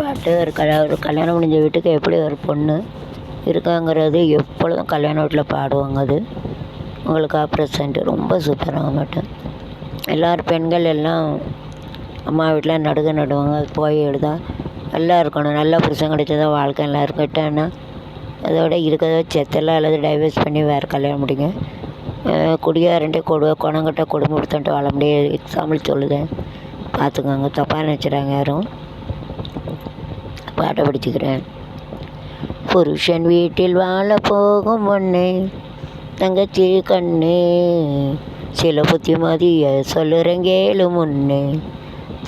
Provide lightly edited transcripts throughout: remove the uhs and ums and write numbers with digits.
பாட்டு ஒரு கல்யாணம் முடிஞ்ச வீட்டுக்கு எப்படி ஒரு பொண்ணு இருக்காங்கிறது எப்பொழுதும் கல்யாண வீட்டில் பாடுவாங்க. அது உங்களுக்கு ப்ரெசென்ட்டு ரொம்ப சூப்பராக மாட்டேன். எல்லோரும் பெண்கள் எல்லாம் அம்மா வீட்டில் நடுக நடுவாங்க. அது போய் எழுதா நல்லா இருக்கணும், நல்ல புருஷன் கிடைச்சதான் வாழ்க்கை நல்லா இருக்கட்டான்னா அதோட இருக்கிறத செத்தெல்லாம் அல்லது டைவர்ஸ் பண்ணி வேறு கல்யாணம் முடிங்க. குடியாரன்ட்டு குணங்கிட்ட கொடுமைப்படுத்தன்ட்டு வாழ முடியாது. எக்ஸாம்பிள் சொல்லுதேன், பார்த்துக்கோங்க, தப்பாக நினச்சிடாங்க யாரும். பாட்டை படிச்சுக்கிறேன். புருஷன் வீட்டில் வாழ போகும் பொண்ணே, தங்கச்சி கண்ணே, சில புத்திமதிய சொல்லுறேன் கேளு முன்னே.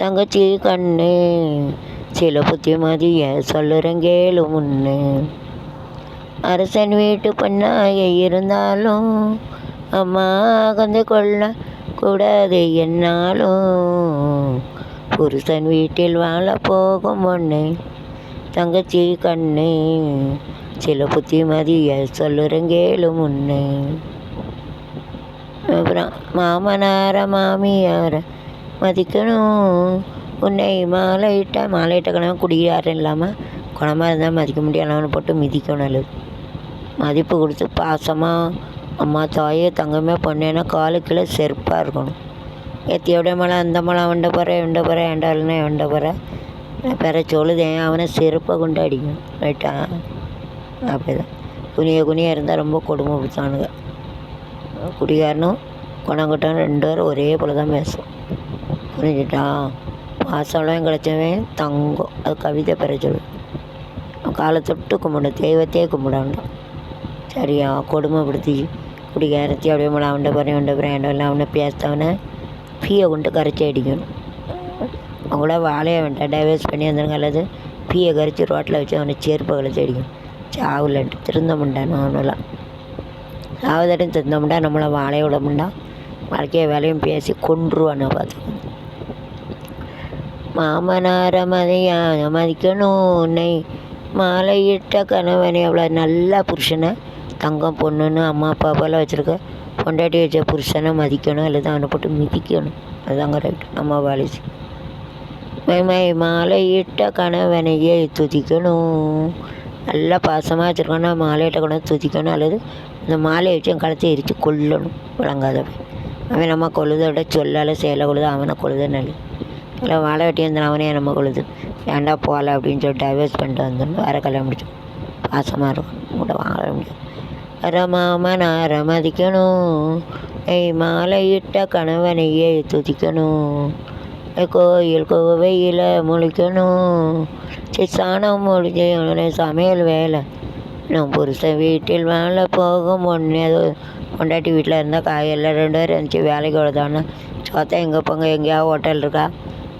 தங்கச்சி கண்ணே, சில புத்திமதிய சொல்லுறேன் கேளு முன்னே. அரசன் வீட்டு பொண்ணாக இருந்தாலும் அம்மா கந்து கொள்ள கூடாது என்னாலும். புருஷன் வீட்டில் வாழ போகும் பொண்ணே, தங்கச்சி கண்ணே, சில புத்திமதிய சொல்லுறேன் கேளு முன்னே. அப்புறம் மாமனார மாமியார மதிக்கணும், உன்னை மாலையிட்ட கணவன் குடியாரம் இல்லாமல் குணமாக இருந்தால் மதிக்க முடியாதவனை போட்டு மிதிக்கணும். அல்லது மதிப்பு கொடுத்து பாசமாக அம்மா தாயே தங்கமே பொண்ணேன்னா காலுக்குள்ளே செருப்பாக இருக்கணும். ஏற்றி எவ்வளோ மழை அந்த மழை வண்ட போகிற ஏண்டாலுன்னா வண்ட போகிற பிற சொல்லுதேன், அவனை செருப்பை கொண்டு அடிக்கணும். ரைட்டா? அப்படி தான் குனிய இருந்தால் ரொம்ப கொடுமை பிடிச்சானுங்க. குடிகாரனும் குணங்கட்டானும் 2 பேரும் ஒரே போல் தான் பேசும். புரிஞ்சுட்டான்? பாசம்லாம் கிடச்சவன் தங்கம். அது கவிதை பெற சொல்லு. காலை தொட்டு கும்பிடும், தெய்வத்தையே கும்பிடாண்டான். சரியா? கொடுமைப்படுத்தி குடிகாரத்தி அப்படியே மழை வண்ட போகிறேன் ஏண்டெல்லாம் அவனை பேசவனை பீயை கொண்டு கரைச்சி அடிக்கணும். அவங்கள வாழைய வேண்டாம், டைவர்ஸ் பண்ணி வந்துடுங்க. அல்லது பீயை கரைச்சி ரோட்டில் வச்சு அவனை செருப்பை கழிச்சு அடிக்கணும். சாவுலன்ட்டு திருந்த முண்டான். அவனெல்லாம் சாவதாட்டும் திருந்த முண்டா, நம்மளை வாழைய விட முண்டா, வாழ்க்கைய வேலையும் பேசி கொன்றுவான பார்த்துக்கணும். மாமனார மதிக்கணும், உன்னை மாலையிட்ட கணவனை. அவ்வளோ நல்ல புருஷனை தங்கம் பொண்ணுன்னு அம்மா அப்பா போல் வச்சுருக்க பொண்டாட்டி வச்ச புருஷனை மதிக்கணும், அல்லது அவனை போட்டு மிதிக்கணும். அதுதான் கரெக்ட். நம்ம பாலிசி. மாலையிட்ட கணவனையே துதிக்கணும். நல்லா பாசமாக வச்சுருக்கோன்னா மாலையிட்ட கணவன் துதிக்கணும், அல்லது இந்த மாலையை வச்சு என் கழுத்தை எரித்து கொல்லணும். விளங்காதவன் அவன் நம்ம கொழுதை விட சொல்லால் செயலை கொழுது அவனை கொழுத நல்லது. இல்லை வாழை வெட்டி இருந்தான் அவனே நம்ம கொழுது ஏண்டா போகல அப்படின்னு சொல்லிட்டு டைவர்ஸ் பண்ணிட்டு வந்துடணும். வேறு கல்யாணம் முடிச்சோம். பாசமாக இருக்கும் கூட வாழ முடியும். மாமனார மதிக்கணும், மாலையிட்ட கணவனையே துதிக்கணும். கோயில் கோவையில் முழிக்கணும், சாணம் முடிஞ்சு சமையல் வேலை. நான் புருஷன் வீட்டில் வாழ போகும் பொண்ணு. அது பொண்டாட்டி வீட்டில் இருந்தால் காயெல்லாம் 2 பேரும் இருந்துச்சு வேலைக்கு விழுதானே சோத்தா எங்கே போங்க, எங்கேயாவது ஹோட்டல் இருக்கா,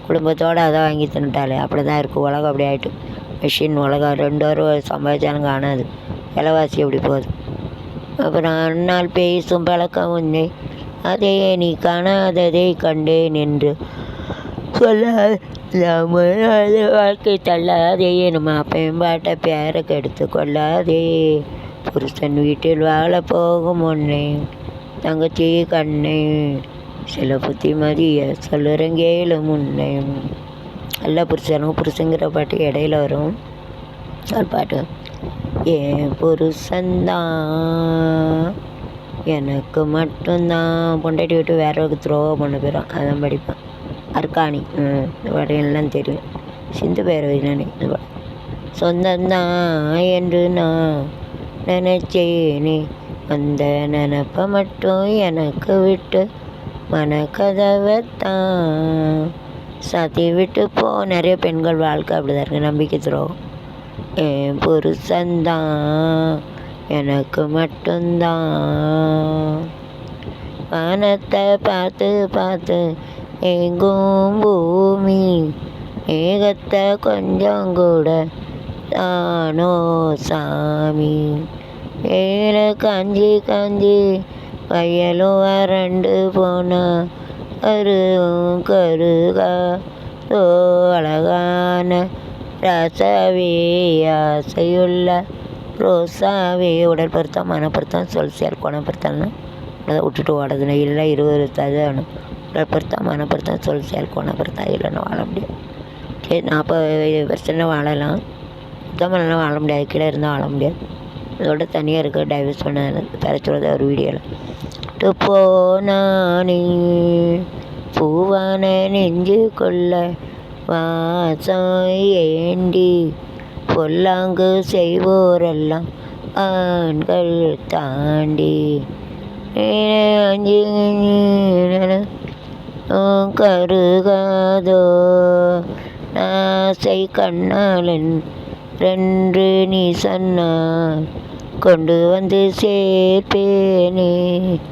குடும்பத்தோடு அதை வாங்கி தின்னுட்டாலே. அப்படி தான் இருக்குது உலகம். அப்படி ஆகிட்டு மிஷின் உலகம். 2 பேரும் சம்பாதிச்சாலும் காணாது, விலைவாசி எப்படி போகுது. அப்புறம் அன்னால் பேசும் பழக்கம் உன்னை, அதே நீ காணாததை கண்டேன் என்று சொல்லாது வாழ்க்கை தள்ளாதே. நம்ம அப்பையும் பாட்ட பேரை கெடுத்து கொள்ளாதே. புருஷன் வீட்டில் வாழ போகும் பொண்ணே, தங்கச்சி கண்ணே, சில புத்திமதிய சொல்லுறேன் கேளு முன்னே. நல்ல புருஷங்கிற பாட்டு இடையில வரும் ஒரு பாட்டு. ஏன் புருஷன்தான் எனக்கு மட்டும்தான், பொண்டாட்டி விட்டு வேற ஒரு துரோகம் பண்ண போயிடும். அதான் படிப்பேன். அர்க்காணி இந்த பாட்டையெல்லாம் தெரியும். சிந்து பேரவை நானே. இந்த பாட்டு சொந்தந்தான் என்று நான் நினைச்சேனே, அந்த நினப்பை மட்டும் எனக்கு விட்டு மனக்கதவைத்தான் சாத்தி விட்டு போ. நிறைய பெண்கள் வாழ்க்கை அப்படி தான் இருக்குது. நம்பிக்கை துரோகம். என் புருஷன்தான் எனக்கு மட்டும்தான். வானத்தை பார்த்து பார்த்து எங்கும் பூமி, மேகத்தை கொஞ்சம் கூட தானோ சாமி. வேலை காஞ்சி காஞ்சி வயலும் வறண்டு போனா, கருகா அழகான ராசாவே, ஆசையுள்ள ரோசாவே. உடல் பொருத்தம், மனப்பொருத்தம், சொல் குணப்படுத்தல்னா அதை விட்டுட்டு ஓடுறதுன்னு இல்லை. 20 தான் உடல் பொருத்தம், மனப்பொருத்தம், சொல் குணப்படுத்தம் இல்லைன்னு வாழ முடியும். 40 வருஷம்லாம் வாழலாம். சுத்தமெல்லாம் வாழ முடியாது, கீழே இருந்தால் வாழ முடியாது. அதோட தனியாக இருக்க டைவர்ஸ் பண்ண தர சொல்லுது ஒரு வீடியோவில். போனானே பூவான நெஞ்சு கொள்ள வாசம் ஏண்டி பொல்லாங்கு செய்வோரெல்லாம் ஆண்கள் தாண்டி கருகாதோ ஆசை கண்ணாளன் ரென்று நீ சொன்னால் கொண்டு வந்து சேர்ப்பேனே.